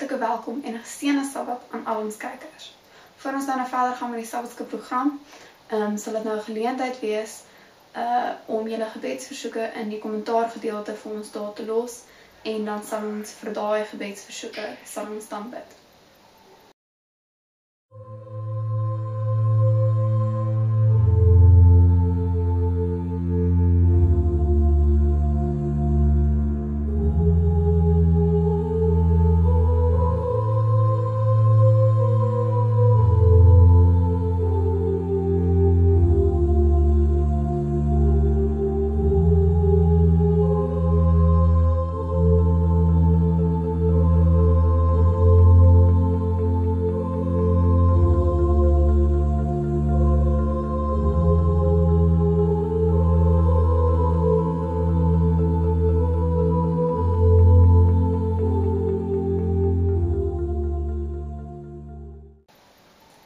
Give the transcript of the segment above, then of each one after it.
hartlike welkom en 'n geseënde Sabbat aan al ons kykers. Voor ons nou verder gaan met die Sabbat Skool program, sal dit nou 'n geleentheid wees om julle gebedsversoeke in die kommentaargedeelte vir ons daar te los en dan sal ons vir daai gebedsversoeke sal ons dan bid.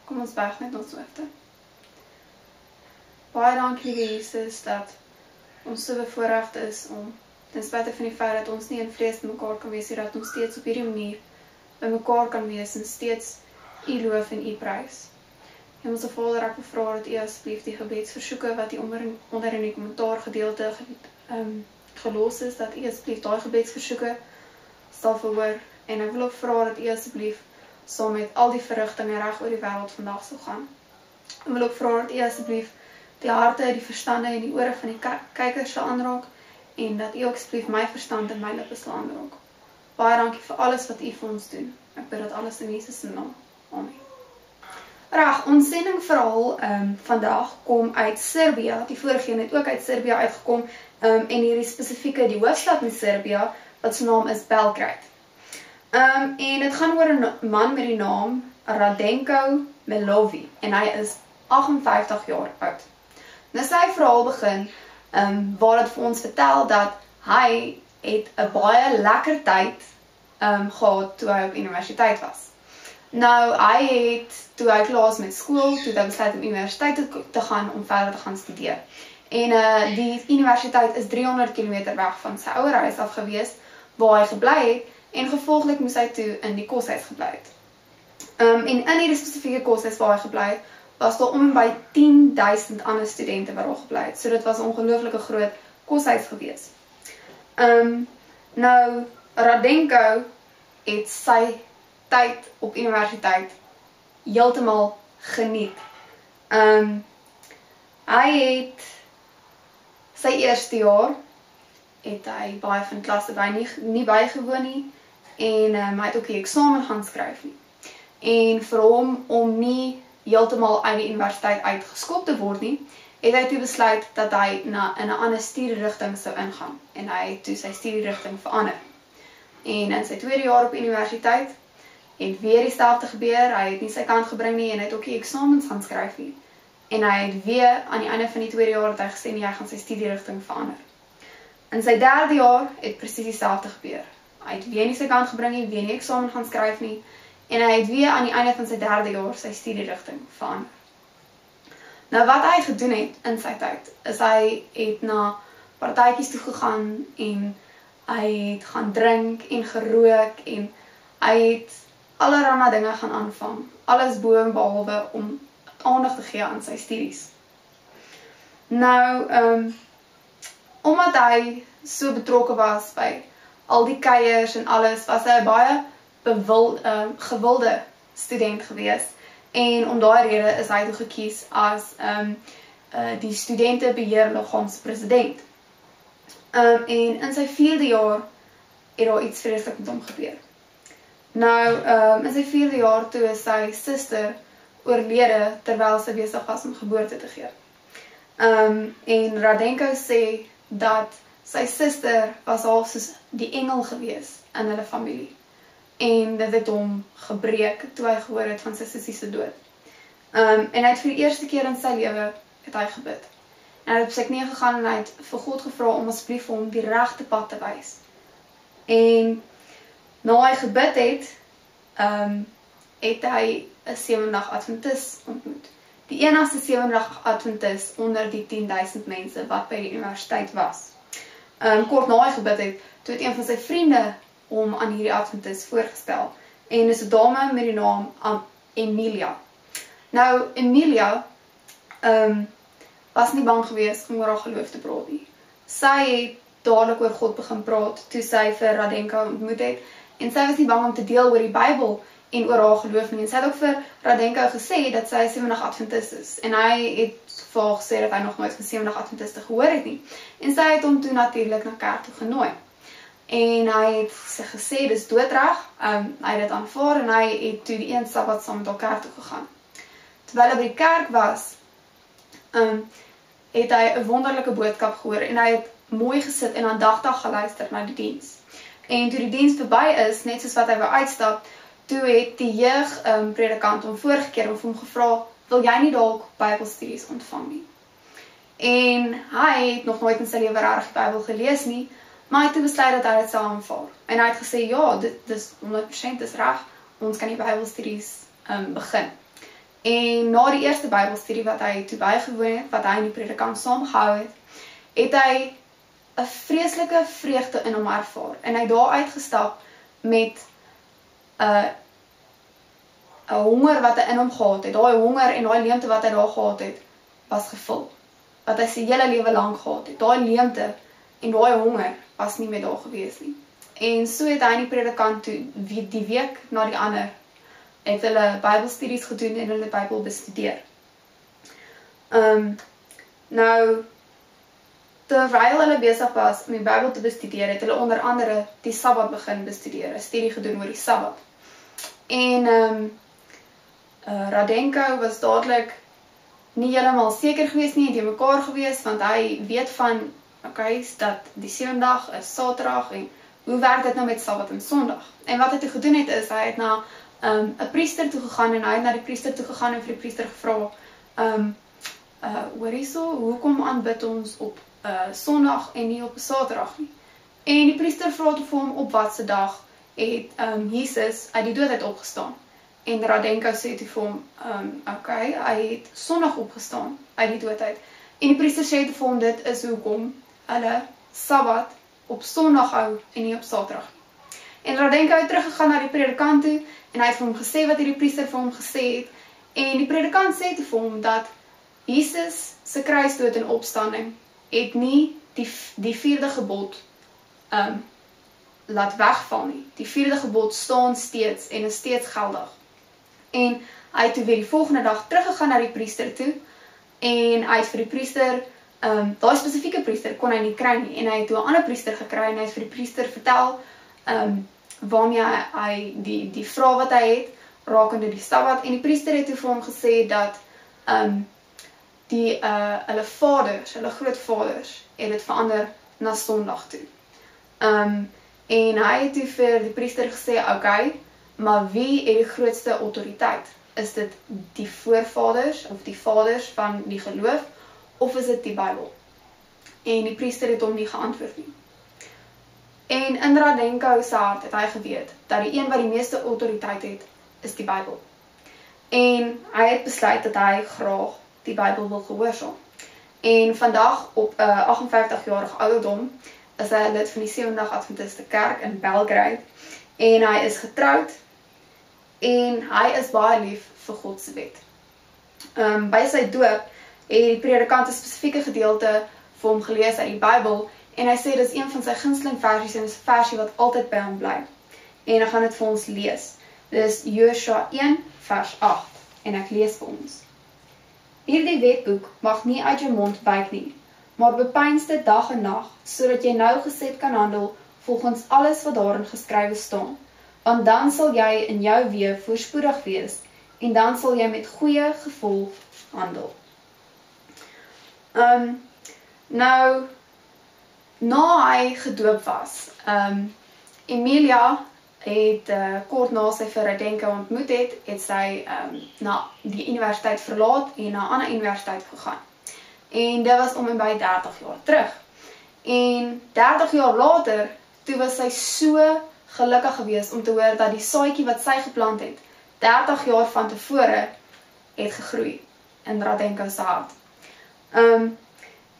Kom ons buig net ons hoofde. Baie dankie, liewe Jesus, dat ons so bevoorreg is om, ten spyte van die feit dat ons nie in vrees by mekaar kan wees, dat ons steeds op hierdie manier by mekaar kan wees en steeds U loof en U prys. Hemelse Vader, ek bevra dat U asseblief die gebedsversoeke wat U onder in die kommentaargedeelte gelos is, dat U asseblief daai gebedsversoeke sal verhoor en ek wil ook vra dat U asseblief saam met al die verrigtinge reg oor die wêreld vandag sal gaan. Ek wil ook vra dat U asseblief die harte, die verstande en die ore van die kykers sal aanraak en dat U ook asseblief my verstand en my lippe sal aanraak. Baie dankie vir alles wat U vir ons doen. Ek bid dat alles in Jesus se naam. Amen. Reg, ons sendingverhaal vandag kom uit Servië. Die vorige een het ook uit Servië uitgekom en hierdie spesifieke die hoofstad in Servië wat se naam is Belgrade. En dit gaan oor 'n man met die naam Radenko Melovi en hy is 58 jaar oud. Nou sy verhaal begin waar dit vir ons vertel dat hy het 'n baie lekker tyd gehad toe hy op universiteit was. Nou hy het, toe hy klaar is met skool, toe hy besluit om universiteit te gaan om verder te gaan studeer. En die universiteit is 300 km weg van sy ouerhuis af gewees waar hy gebly het. En gevolglik moes hy toe in die koshuis gebly het. En in hierdie spesifieke koshuis waar hy gebly het, was daar om en by 10.000 ander studente wat daar gebly het. So dit was 'n ongelooflike groot koshuis gewees. Nou, Radenko het sy tyd op universiteit heeltemal geniet. Hy het sy eerste jaar, het hy baie van klasse nie bygewoon nie, en hy het ook die eksamen gaan skryf nie. En vir hom om nie heeltemal uit die universiteit uitgeskop te word nie, het hy toe besluit dat hy in 'n ander studierigting sou ingaan. En hy het toe sy studierigting verander. En in sy tweede jaar op universiteit het weer dieselfde gebeur, hy het nie sy kant gebring nie en hy het ook die eksamens gaan skryf nie. En hy het weer aan die einde van die tweede jaar het hy gesê nie, hy gaan sy studierigting verander. In sy derde jaar het presies dieselfde gebeur. Hy het weer nie sy kant gebring nie, weer nie eksamen gaan skryf nie, en hy het weer aan die einde van sy derde jaar sy studierigting verander. Nou wat hy gedoen het in sy tyd, is hy het na partytjies toe gegaan, en hy het gaan drink en gerook, en hy het allerlei dinge gaan aanvang, alles bo en behalwe om aandag te gee aan sy studies. Nou, omdat hy so betrokke was by al die kuiers en alles, was hy 'n baie gewilde student gewees. En om daai rede is hy toe gekies as die studentebeheerliggaamspresident. En in sy 4de jaar het daar iets vreeslik met hom gebeur. Nou, in sy 4de jaar toe is sy suster oorlede terwyl sy besig was om geboorte te gee. En Radenko sê dat sy suster was half soos die engel gewees in hulle familie. En dit het hom gebreek toe hy gehoor het van sy sussie se dood. En hy het vir die eerste keer in sy lewe het hy gebid. En hy het op sy knieë gegaan en hy het vir God gevra om asseblief vir hom die regte pad te wys. En na hy gebid het hy 'n 7-dag Adventis ontmoet. Die enigste 7-dag Adventis onder die 10.000 mense wat by die universiteit was. Kort na hy gebid het, toe het een van sy vriende hom aan hierdie Adventis voorgestel en is 'n dame met die naam Emilia. Nou, Emilia was nie bang geweest om oor haar geloof te praat nie. Sy het dadelik oor God begin praat toe sy vir Radenka ontmoet het, en sy was nie bang om te deel oor die Bybel en oor haar geloof nie. En sy het ook vir Radenka gesê dat sy 70 Adventist is, en hy het vir haar gesê dat hy nog nooit van 70 Adventiste gehoor het nie. En sy het hom toe natuurlik na kerk toe genooi. En hy het gesê, dis doodreg, hy het dit aanvaar, en hy het toe die een Sabbat saam met haar kerk toe gegaan. Terwyl hy by die kerk was, het hy 'n wonderlike boodskap gehoor, en hy het mooi gesit en aandagtig geluister na die diens. En toe die diens verby is, net soos wat hy wou uitstap, toe het die jeugpredikant hom voorgekeer en hom gevra, wil jy nie dalk Bybelstudies ontvang nie? En hy het nog nooit in sy lewe regtig die Bybel gelees nie, maar hy het toe besluit dat hy dit sou aanvaar. En hy het gesê, ja, dit is 100% is reg, ons kan die Bybelstudies begin. En na die eerste Bybelstudie wat hy toe bygewoon het, wat hy en die predikant saamgehou het, het hy 'n vreeslike vreugde in hom ervaar. En hy daar uitgestap met 'n honger wat hy in hom gehad het. Daai honger en daai leemte wat hy daar gehad het, was gevul. Wat hy sy hele lewe lank gehad het. Daai leemte en daai honger was nie meer daar gewees nie. En so het hy en die predikant toe die week na die ander het hulle Bybelstudies gedoen en hulle Bybel bestudeer. Nou, terwyl hulle besig was om die Bybel te bestudeer, het hulle onder andere die Sabbat begin bestudeer, 'n studie gedoen oor die Sabbat. En Radenko was dadelik nie heeltemal seker gewees nie, het in mekaar gewees, want hy weet van, dat die 7de dag is Saterdag, en hoe werk dit nou met Sabbat en Sondag? En wat hy toe gedoen het is, hy het na 'n priester toe gegaan, en hy het na die priester toe gegaan en vir die priester gevra, hoor hierso, hoekom aanbid ons op Sondag en nie op 'n Saterdag nie? En die priester vra toe vir hom, op watse dag het Jesus uit die dood uit opgestaan? En Radenko sê toe vir hom, hy het Sondag opgestaan uit die dood uit. En die priester sê toe vir hom, dit is hoekom hulle Sabbat op Sondag hou en nie op Saterdag nie. En Radenko het teruggegaan na die predikant toe, en hy het vir hom gesê wat die priester vir hom gesê het, en die predikant sê toe vir hom dat Jesus se kruisdood en opstanding het nie die 4de gebod laat wegval nie. Die 4de gebod staan steeds en is steeds geldig. En hy het toe weer die volgende dag teruggegaan na die priester toe, en hy het vir die priester, daai spesifieke priester kon hy nie kry nie, en hy het toe 'n ander priester gekry, en hy het vir die priester vertel, waarmee hy die vraag wat hy het, rakende die Sabbat, en die priester het toe vir hom gesê dat hulle vaders, hulle grootvaders, het dit verander na Sondag toe. En hy het toe vir die priester gesê, maar wie het die grootste autoriteit? Is dit die voorvaders, of die vaders van die geloof, of is dit die Bybel? En die priester het hom nie geantwoord nie. En in Radenko se hart het hy geweet, dat die een wat die meeste autoriteit het, is die Bybel. En hy het besluit dat hy graag die Bybel wil gehoorsaam. En vandag op 58-jarige ouderdom is hy lid van die 70 Adventiste kerk in Belgrade, en hy is getroud, en hy is baie lief vir God se wet. By sy doop het die predikant 'n spesifieke gedeelte vir hom gelees uit die Bybel, en hy sê dis een van sy gunsteling versies, en dis 'n versie wat altyd by hom bly. En hy gaan dit vir ons lees. Dis Josua 1 vers 8, en ek lees vir ons. Hierdie wetboek mag nie uit jou mond wyk nie, maar bepeins dit dag en nag, sodat jy nougeset kan handel volgens alles wat daarin geskrywe staan. Want dan sal jy in jou weë voorspoedig wees, en dan sal jy met goeie gevolg handel. Nou, na hy gedoop was, Emilia het kort na sy vir Radenko ontmoet het sy na die universiteit verlaat en na 'n ander universiteit gegaan. En dit was om en by 30 jaar terug. En 30 jaar later, toe was sy so gelukkig geweest om te hoor dat die saadjie wat sy geplant het, 30 jaar van tevore, het gegroei in Radenko se hart.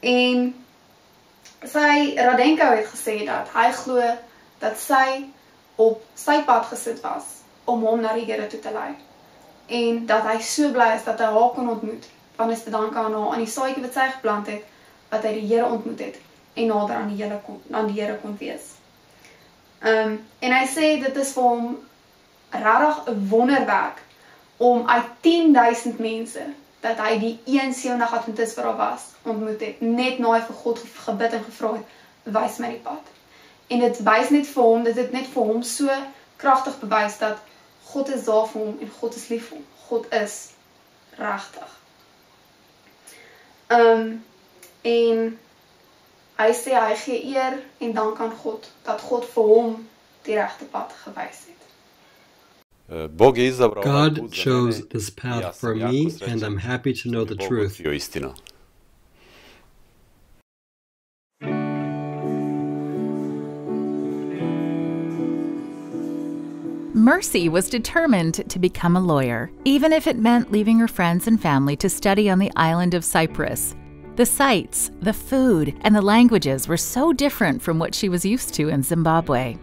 En Radenko het gesê dat hy glo dat sy op sy pad gesit was om hom na die Here toe te lei. En dat hy so bly is dat hy haar kon ontmoet, want is te danke aan haar, aan die saadjie wat sy geplant het, wat hy die Here ontmoet het, en nader aan die Here kon wees. En hy sê, dit is vir hom regtig 'n wonderwerk, om uit 10.000 mense, dat hy die een 70 Adventist wat daar was, ontmoet het, net na hy vir God gebid en gevra het, wys my die pad. En dit wys net vir hom, dit het net vir hom so kragtig bewys, dat God is daar vir hom, en God is lief vir hom, God is regtig. En hy sê, hy gee eer en dank aan God, dat God vir hom die regte pad gewys het. God chose this path for me, and I'm happy to know the truth. Mercy was determined to become a lawyer, even if it meant leaving her friends and family to study on the island of Cyprus. The sights, the food, and the languages were so different from what she was used to in Zimbabwe.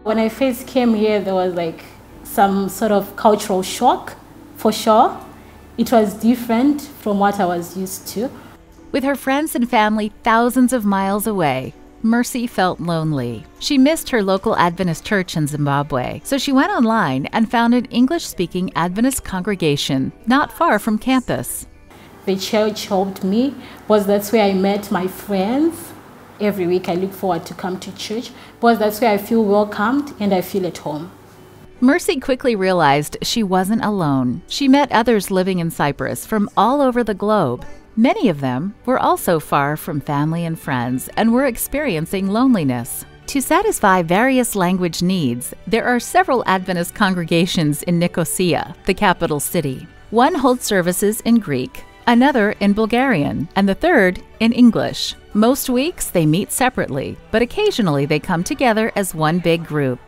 When I first came here, there was like some sort of cultural shock, for sure. It was different from what I was used to. With her friends and family thousands of miles away, Mercy felt lonely. She missed her local Adventist church in Zimbabwe, so she went online and found an English-speaking Adventist congregation not far from campus. The church helped me, because that's where I met my friends. Every week I look forward to come to church, because that's where I feel welcomed and I feel at home. Mercy quickly realized she wasn't alone. She met others living in Cyprus from all over the globe. Many of them were also far from family and friends and were experiencing loneliness. To satisfy various language needs, there are several Adventist congregations in Nicosia, the capital city. One holds services in Greek, another in Bulgarian, and the third in English. Most weeks they meet separately, but occasionally they come together as one big group.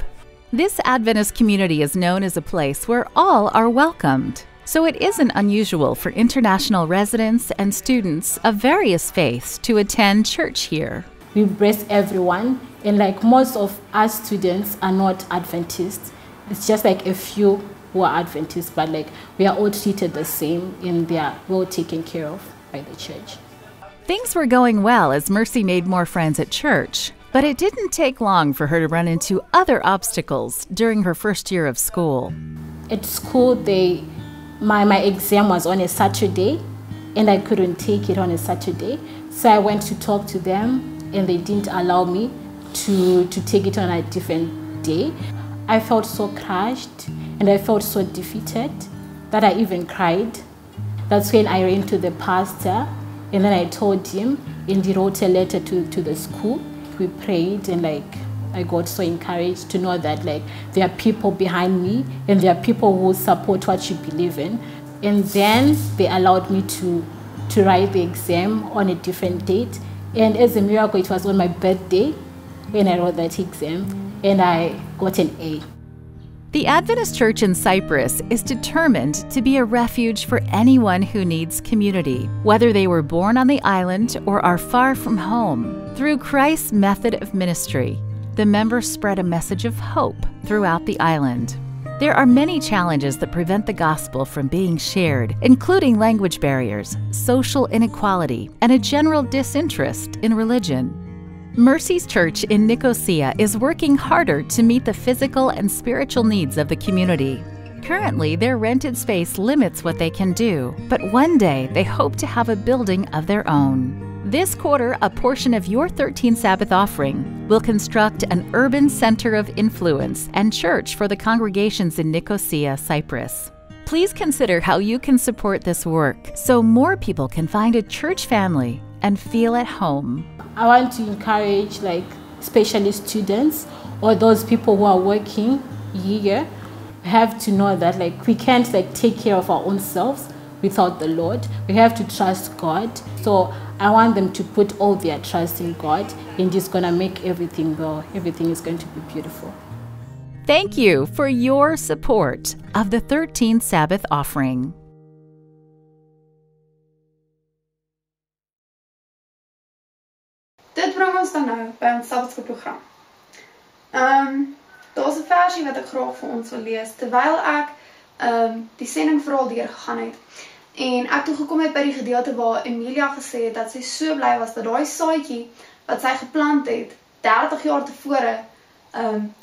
This Adventist community is known as a place where all are welcomed. So it isn't unusual for international residents and students of various faiths to attend church here. We embrace everyone, and like most of us students are not Adventists. It's just like a few who are Adventists, but like we are all treated the same and they are well taken care of by the church. Things were going well as Mercy made more friends at church, but it didn't take long for her to run into other obstacles during her first year of school. At school, my exam was on a Saturday, and I couldn't take it on a Saturday. So I went to talk to them, and they didn't allow me to take it on a different day. I felt so crushed, and I felt so defeated that I even cried. That's when I ran to the pastor, and then I told him, and he wrote a letter to the school. We prayed, and I got so encouraged to know that there are people behind me and there are people who support what you believe in. And then they allowed me to write the exam on a different date. And as a miracle, it was on my birthday when I wrote that exam, and I got an A. The Adventist Church in Cyprus is determined to be a refuge for anyone who needs community, whether they were born on the island or are far from home. Through Christ's method of ministry, the members spread a message of hope throughout the island. There are many challenges that prevent the gospel from being shared, including language barriers, social inequality, and a general disinterest in religion. Mercy's church in Nicosia is working harder to meet the physical and spiritual needs of the community. Currently, their rented space limits what they can do, but one day they hope to have a building of their own. This quarter, a portion of your 13th Sabbath offering will construct an urban center of influence and church for the congregations in Nicosia, Cyprus. Please consider how you can support this work so more people can find a church family and feel at home. I want to encourage especially students or those people who are working here have to know that we can't take care of our own selves without the Lord. We have to trust God. So I want them to put all their trust in God, and He's going to make everything go. Everything is going to be beautiful. Thank you for your support of the 13th Sabbath offering. Dit bring ons dan nou by ons Sabbat Skool program. Daar's 'n versie wat ek graag vir ons wil lees, terwyl ek die sending verhaal deurgegaan het. En ek toe gekom het by die gedeelte waar Emilia gesê het dat sy so bly was dat daai saadjie wat sy geplant het 30 jaar tevore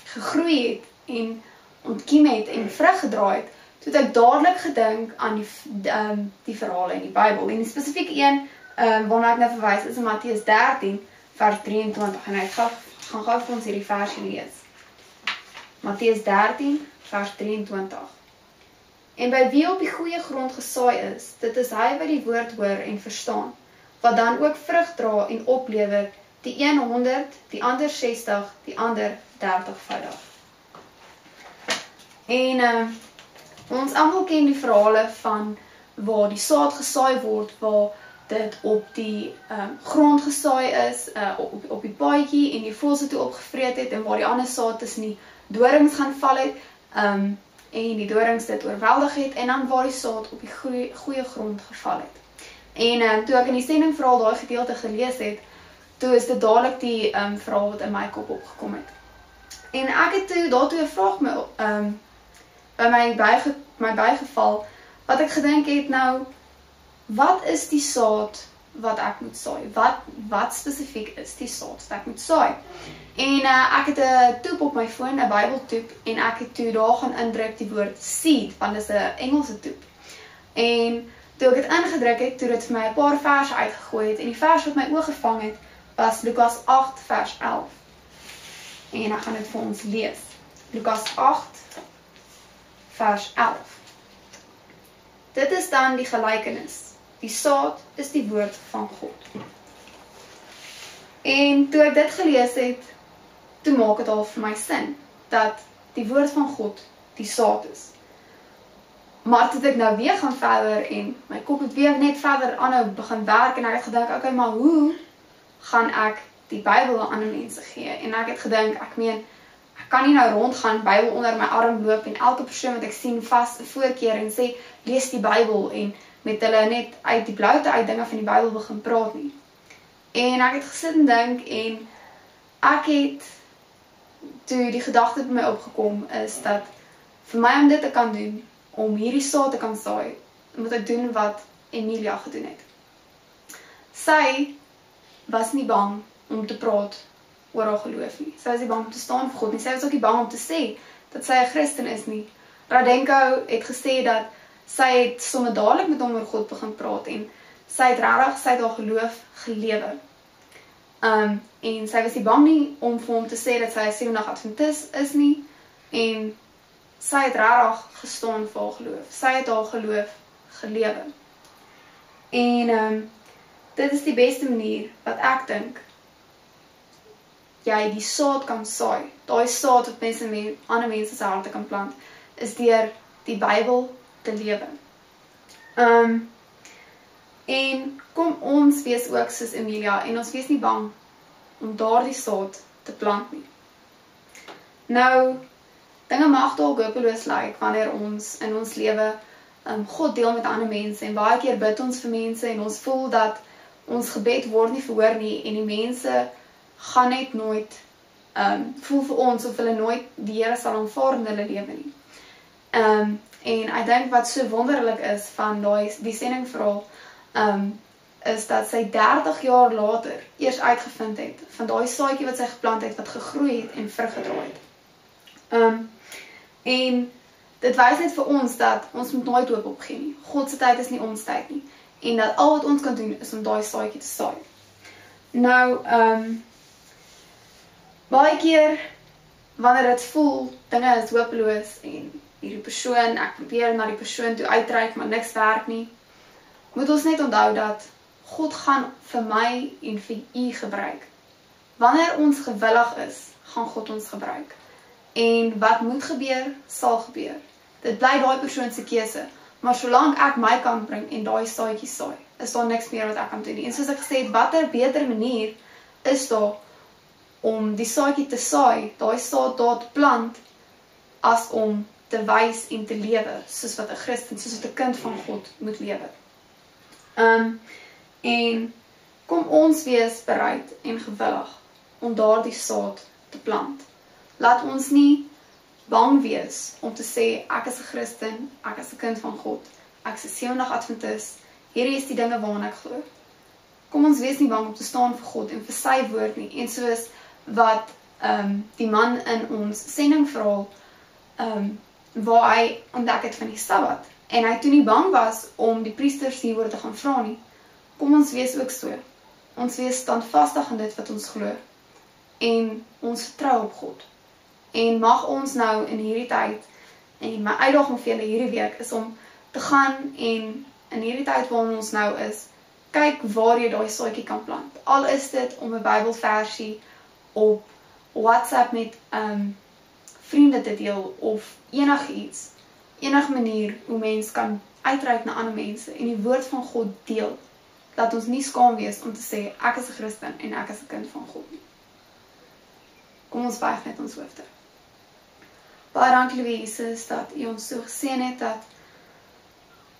gegroei het en ontkiem het en vrug gedra het, toe het ek dadelik gedink aan die verhale in die Bybel. En die spesifiek een waarna ek nou verwys is in Matteus 13 vers 23 en ek gaan gou vir ons hierdie versie lees. Matteus 13 vers 23. En by wie op die goeie grond gesaai is, dit is hy wat die woord hoor en verstaan, wat dan ook vrug dra en oplewer, die een 100, die ander 60, die ander 30voudig. En ons almal ken die verhale van waar die saad gesaai word, waar dit op die grond gesaai is, op die paadjie en die voëls toe opgevreet het en waar die ander saad tussen die dorings gaan val het, en die dorings dit oorweldig het en dan waar die saad op die goeie grond geval het. En toe ek in die sending verhaal daai gedeelte gelees het, toe is dit dadelik die verhaal wat in my kop opgekom het. En ek het toe daartoe 'n vraag by my bygeval, wat ek gedink het nou, wat is die saad wat ek moet saai? Wat spesifiek is die saad wat ek moet saai? En ek het 'n toep op my foon, 'n Bybeltoep, en ek het toe daar gaan indruk die woord seed, want dit is 'n Engelse toep. En toe ek dit ingedruk het, toe dit vir my 'n paar verse uitgegooi het, en die vers wat my oog gevang het, was Lukas 8 vers 11. En ek gaan dit vir ons lees. Lukas 8 vers 11. Dit is dan die gelykenis. Die saad is die woord van God. En toe ek dit gelees het, toe maak het al vir my sin, dat die woord van God die saad is. Maar toe ek nou weer gaan verder en my kop het weer net verder aanhou begin werk en ek het gedink, okay, maar hoe gaan ek die Bybel aan ander mense gee? En ek het gedink, ek kan nie nou rondgaan, Bybel onder my arm loop en elke persoon wat ek sien vas 'n voorkeer en sê, lees die Bybel en met hulle net uit die bloute uit dinge van die Bybel begin praat nie. En ek het gesit en dink en ek het toe die gedagte by my opgekom is dat vir my om dit te kan doen, om hierdie saad te kan saai, moet ek doen wat Emilia gedoen het. Sy was nie bang om te praat oor haar geloof nie. Sy was nie bang om te staan vir God nie. Sy was ook nie bang om te sê dat sy 'n Christen is nie. Radenko het gesê dat sy het sommer dadelik met hom oor God begin praat en sy het regtig haar geloof gelewe. En sy was nie bang nie om vir hom te sê dat sy 'n Sewendag Adventis is nie en sy het regtig gestaan vir haar geloof. Sy het haar geloof gelewe. En dit is die beste manier wat ek dink jy die saad kan saai. Daai saad wat ander mense se harte kan plant, is deur die Bybel te lewe. En kom ons wees ook soos Emilia en ons wees nie bang om daardie saad te plant nie. Nou, dinge mag dalk hopeloos lyk wanneer ons in ons lewe God deel met ander mense en baie keer bid ons vir mense en ons voel dat ons gebed word nie verhoor nie en die mense gaan net nooit voel vir ons of hulle nooit die Here sal aanvaar in hulle lewe nie. En ek dink wat so wonderlik is van die sendingverhaal is dat sy 30 jaar later eers uitgevind het van daai saadjie wat sy geplant het wat gegroei het en vrug gedra het. En dit wys net vir ons dat ons moet nooit hoop opgee nie. God se tyd is nie ons tyd nie. En dat al wat ons kan doen is om daai saadjie te saai. Nou, baie keer wanneer dit voel, dinge is hopeloos en hierdie persoon, ek probeer na die persoon toe uitreik, maar niks werk nie, moet ons net onthou dat God gaan vir my en vir u gebruik. Wanneer ons gewillig is, gaan God ons gebruik. En wat moet gebeur, sal gebeur. Dit bly daai persoon se keuse, maar solank ek my kan bring en daai saadjie saai, is daar niks meer wat ek kan doen nie. En soos ek gesê het, watter beter manier is daar om die saadjie te saai, daai saad daar te plant, as om te wys en te lewe, soos wat 'n Christen, soos wat 'n kind van God moet lewe. En kom ons wees bereid en gewillig om daardie saad te plant. Laat ons nie bang wees om te sê, ek is 'n Christen, ek is 'n kind van God, ek is 'n Sewendag Adventist, hierdie is die dinge waarna ek glo. Kom ons wees nie bang om te staan vir God en vir sy woord nie, en soos wat die man in ons sendingverhaal, waar hy ontdek het van die Sabbat, en hy toe nie bang was om die priesters hieroor te gaan vra nie. Kom ons wees ook so. Ons wees standvastig in dit wat ons glo, en ons vertrou op God. En mag ons nou in hierdie tyd, en my uitdaging vir julle hierdie week is om te gaan en in hierdie tyd waarin ons nou is, kyk waar jy daai saadjie kan plant. Al is dit om 'n Bybelversie op WhatsApp met vriende te deel, of enigiets, enige manier hoe mens kan uitreik na ander mense en die woord van God deel. Laat ons nie skaam wees om te sê, ek is 'n Christen en ek is 'n kind van God nie. Kom ons buig net ons hoofde. Baie dankie, liewe Jesus, dat U ons so geseën het, dat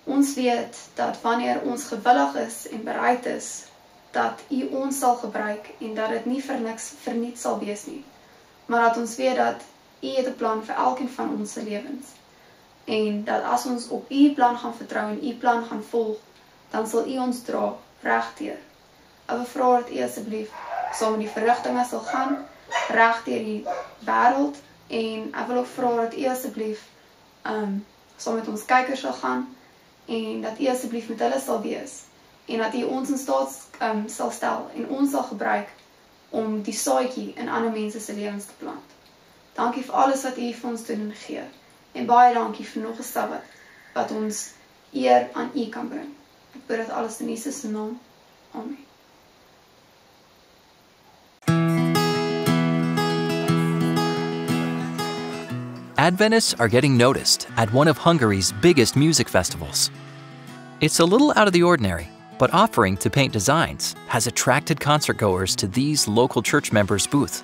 ons weet dat wanneer ons gewillig is en bereid is, dat U ons sal gebruik en dat dit nie vir niks verniet sal wees nie, maar dat ons weet dat U het 'n plan vir elkeen van ons se lewens, en dat as ons op U plan gaan vertrou en U plan gaan volg, dan sal U ons dra regdeur. Ek wil vra dat U asseblief saam met die verrigtinge sal gaan, regdeur die wêreld, en ek wil ook vra dat U asseblief saam met ons kykers sal gaan, en dat U asseblief met hulle sal wees, en dat U ons in staat sal stel, en ons sal gebruik om die saadjie in ander mense se lewens te plant. Dankie vir alles wat U vir ons doen en gee, en baie dankie vir nog 'n Sabbat, wat ons eer aan U kan bring. Ek bid dit alles in Jesus se naam. Amen. Adventists are getting noticed at one of Hungary's biggest music festivals. It's a little out of the ordinary, but offering to paint designs has attracted concertgoers to these local church members' booth.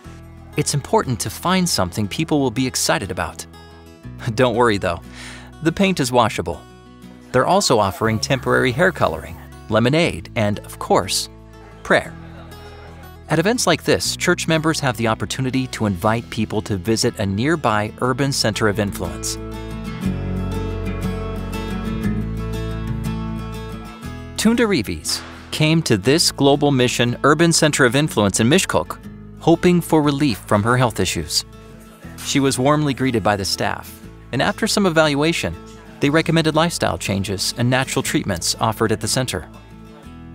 It's important to find something people will be excited about. Don't worry though, the paint is washable. They're also offering temporary hair coloring, lemonade, and of course, prayer. At events like this, church members have the opportunity to invite people to visit a nearby urban center of influence. Tunda Reeves came to this Global Mission Urban Center of Influence in Miskolc, hoping for relief from her health issues. She was warmly greeted by the staff, and after some evaluation, they recommended lifestyle changes and natural treatments offered at the center.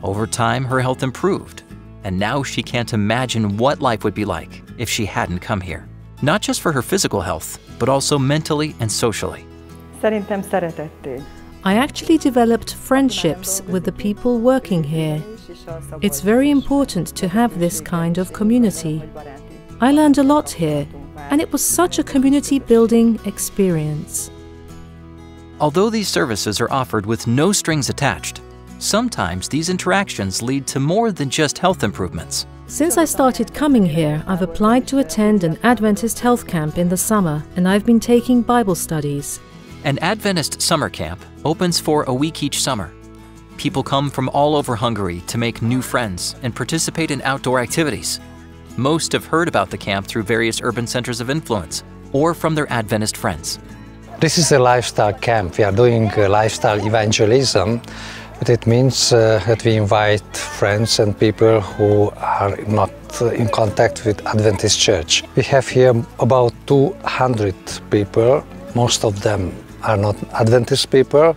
Over time, her health improved, and now she can't imagine what life would be like if she hadn't come here. Not just for her physical health, but also mentally and socially. Szerintem szeretettél. I actually developed friendships with the people working here. It's very important to have this kind of community. I learned a lot here, and it was such a community-building experience. Although these services are offered with no strings attached, sometimes these interactions lead to more than just health improvements. Since I started coming here, I've applied to attend an Adventist health camp in the summer, and I've been taking Bible studies. An Adventist summer camp opens for a week each summer. People come from all over Hungary to make new friends and participate in outdoor activities. Most have heard about the camp through various urban centers of influence or from their Adventist friends. This is a lifestyle camp. We are doing lifestyle evangelism, but it means that we invite friends and people who are not in contact with Adventist Church. We have here about 200 people. Most of them are not Adventist people,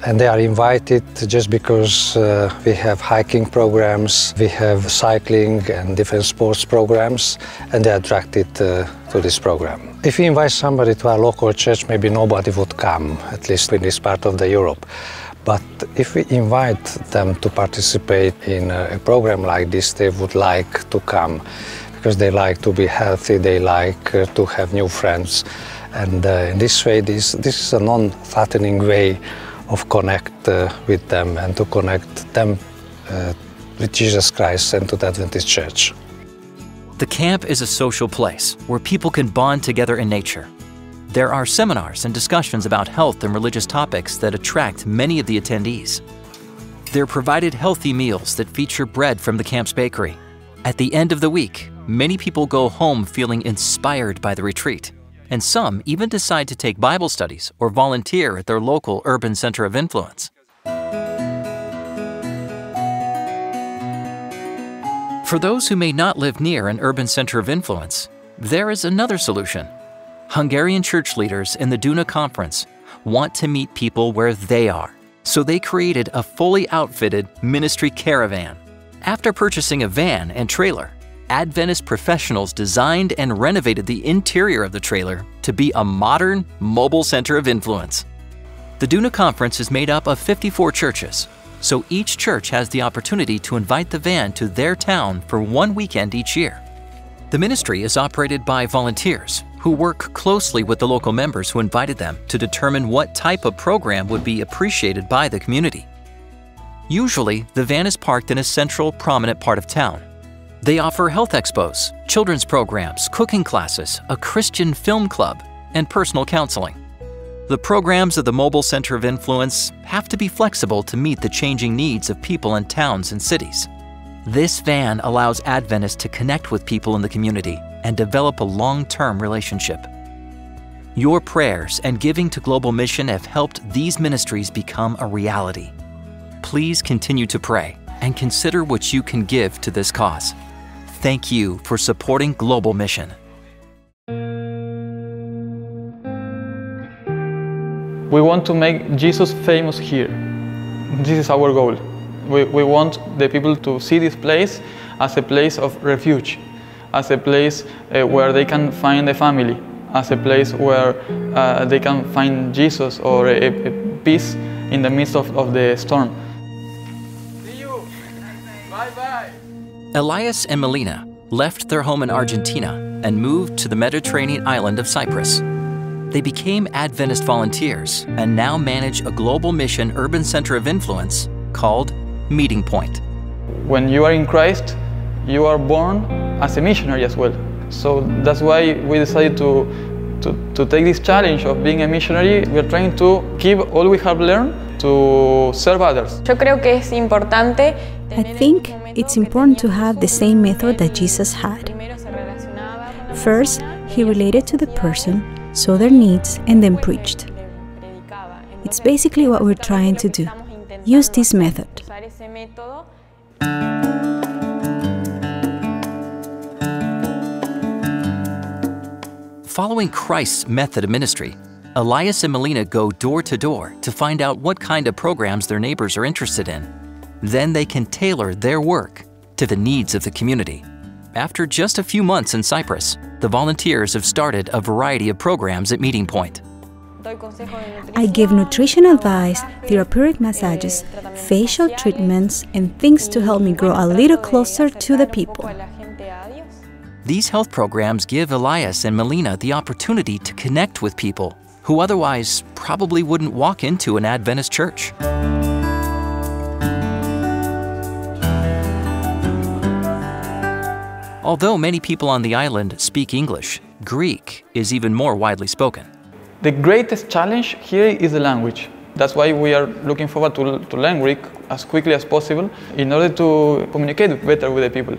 and they are invited just because we have hiking programs, we have cycling and different sports programs, and they are attracted to this program. If we invite somebody to our local church, maybe nobody would come, at least in this part of the Europe. But if we invite them to participate in a program like this, they would like to come because they like to be healthy, they like to have new friends. And in this way, this is a non-threatening way of connect with them and to connect them with Jesus Christ and to the Adventist Church. The camp is a social place where people can bond together in nature. There are seminars and discussions about health and religious topics that attract many of the attendees. They're provided healthy meals that feature bread from the camp's bakery. At the end of the week, many people go home feeling inspired by the retreat and some even decide to take Bible studies or volunteer at their local urban center of influence. For those who may not live near an urban center of influence, there is another solution. Hungarian church leaders in the Duna Conference want to meet people where they are, so they created a fully outfitted ministry caravan. After purchasing a van and trailer, Adventist professionals designed and renovated the interior of the trailer to be a modern, mobile center of influence. The Duna Conference is made up of 54 churches, so each church has the opportunity to invite the van to their town for one weekend each year. The ministry is operated by volunteers who work closely with the local members who invited them to determine what type of program would be appreciated by the community. Usually, the van is parked in a central, prominent part of town. They offer health expos, children's programs, cooking classes, a Christian film club, and personal counseling. The programs of the Mobile Center of Influence have to be flexible to meet the changing needs of people in towns and cities. This van allows Adventists to connect with people in the community and develop a long-term relationship. Your prayers and giving to Global Mission have helped these ministries become a reality. Please continue to pray and consider what you can give to this cause. Thank you for supporting Global Mission. We want to make Jesus famous here. This is our goal. We want the people to see this place as a place of refuge, as a place where they can find a family, as a place where they can find Jesus or a peace in the midst of the storm. See you. Bye-bye. Elias and Melina left their home in Argentina and moved to the Mediterranean island of Cyprus. They became Adventist volunteers and now manage a Global Mission urban center of influence called Meeting Point. When you are in Christ, you are born as a missionary as well. So that's why we decided to take this challenge of being a missionary. We are trying to give all we have learned to serve others. I think it's important to have the same method that Jesus had. First, he related to the person, saw their needs, and then preached. It's basically what we're trying to do. Use this method. Following Christ's method of ministry, Elias and Melina go door to door to find out what kind of programs their neighbors are interested in. Then they can tailor their work to the needs of the community. After just a few months in Cyprus, the volunteers have started a variety of programs at Meeting Point. I give nutrition advice, therapeutic massages, facial treatments, and things to help me grow a little closer to the people. These health programs give Elias and Melina the opportunity to connect with people who otherwise probably wouldn't walk into an Adventist church. Although many people on the island speak English, Greek is even more widely spoken. The greatest challenge here is the language. That's why we are looking forward to learn Greek as quickly as possible in order to communicate better with the people.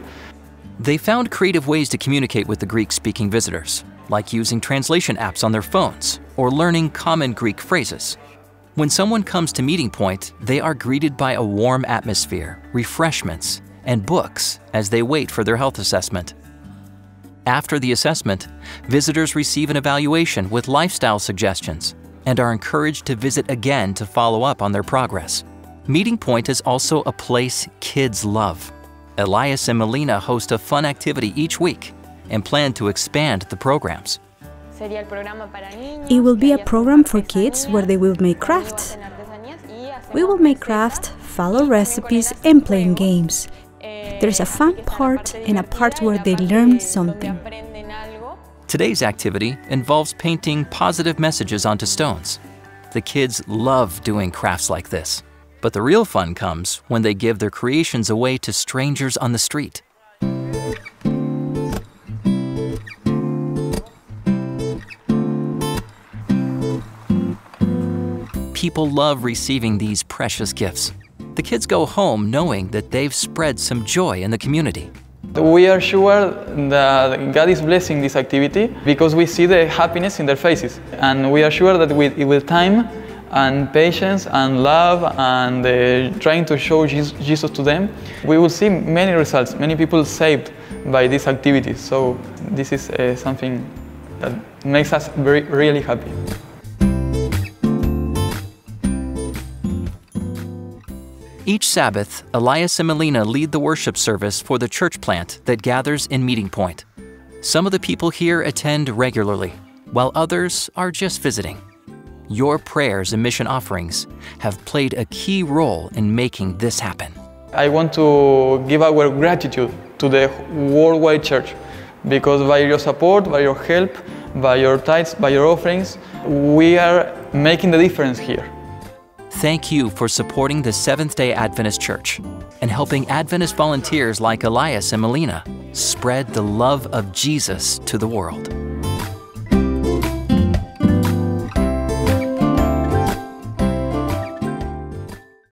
They found creative ways to communicate with the Greek-speaking visitors, like using translation apps on their phones or learning common Greek phrases. When someone comes to Meeting Point, they are greeted by a warm atmosphere, refreshments, and books as they wait for their health assessment. After the assessment, visitors receive an evaluation with lifestyle suggestions and are encouraged to visit again to follow up on their progress. Meeting Point is also a place kids love. Elias and Melina host a fun activity each week and plan to expand the programs. It will be a program for kids where they will make crafts. We will make crafts, follow recipes, and play games. There's a fun part and a part where they learn something. Today's activity involves painting positive messages onto stones. The kids love doing crafts like this, but the real fun comes when they give their creations away to strangers on the street. People love receiving these precious gifts. The kids go home knowing that they've spread some joy in the community. We are sure that God is blessing this activity because we see the happiness in their faces. And we are sure that with time and patience and love and trying to show Jesus to them, we will see many results, many people saved by this activity. So this is something that makes us really happy. Each Sabbath, Elias and Melina lead the worship service for the church plant that gathers in Meeting Point. Some of the people here attend regularly, while others are just visiting. Your prayers and mission offerings have played a key role in making this happen. I want to give our gratitude to the worldwide church, because by your support, by your help, by your tithes, by your offerings, we are making the difference here. Thank you for supporting the Seventh-day Adventist Church and helping Adventist volunteers like Elias and Melina spread the love of Jesus to the world.